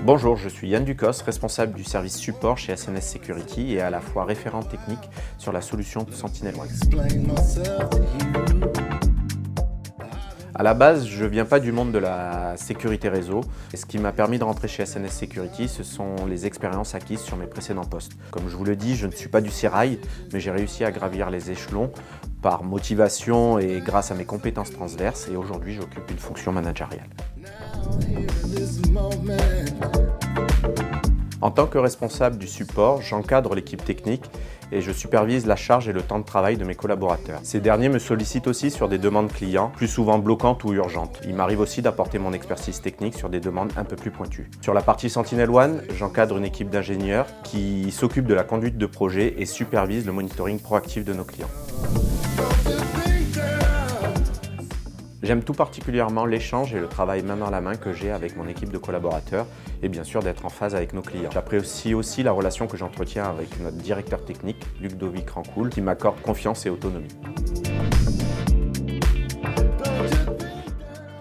Bonjour, je suis Yann Ducos, responsable du service support chez SNS Security et à la fois référent technique sur la solution SentinelOne. À la base, je ne viens pas du monde de la sécurité réseau. Et ce qui m'a permis de rentrer chez SNS Security, ce sont les expériences acquises sur mes précédents postes. Comme je vous le dis, je ne suis pas du sérail, mais j'ai réussi à gravir les échelons par motivation et grâce à mes compétences transverses. Et aujourd'hui, j'occupe une fonction managériale. En tant que responsable du support, j'encadre l'équipe technique et je supervise la charge et le temps de travail de mes collaborateurs. Ces derniers me sollicitent aussi sur des demandes clients, plus souvent bloquantes ou urgentes. Il m'arrive aussi d'apporter mon expertise technique sur des demandes un peu plus pointues. Sur la partie SentinelOne, j'encadre une équipe d'ingénieurs qui s'occupe de la conduite de projet et supervise le monitoring proactif de nos clients. J'aime tout particulièrement l'échange et le travail main dans la main que j'ai avec mon équipe de collaborateurs et bien sûr d'être en phase avec nos clients. J'apprécie aussi la relation que j'entretiens avec notre directeur technique, Ludovic Rancoul, qui m'accorde confiance et autonomie.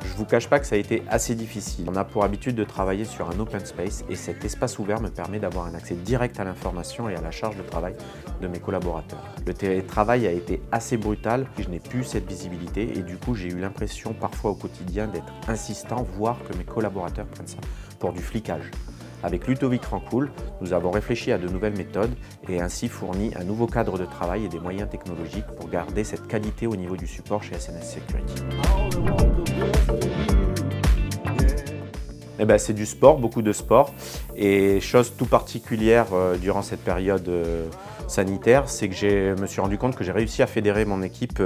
Je ne vous cache pas que ça a été assez difficile. On a pour habitude de travailler sur un open space et cet espace ouvert me permet d'avoir un accès direct à l'information et à la charge de travail de mes collaborateurs. Le télétravail a été assez brutal, je n'ai plus cette visibilité et du coup j'ai eu l'impression parfois au quotidien d'être insistant, voire que mes collaborateurs prennent ça pour du flicage. Avec Ludovic Rancoul, nous avons réfléchi à de nouvelles méthodes et ainsi fourni un nouveau cadre de travail et des moyens technologiques pour garder cette qualité au niveau du support chez SNS Security. C'est du sport, beaucoup de sport. Et chose tout particulière durant cette période sanitaire, c'est que je me suis rendu compte que j'ai réussi à fédérer mon équipe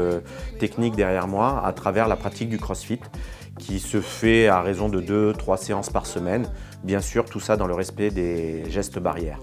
technique derrière moi à travers la pratique du CrossFit qui se fait à raison de 2-3 séances par semaine. Bien sûr, tout ça dans le respect des gestes barrières.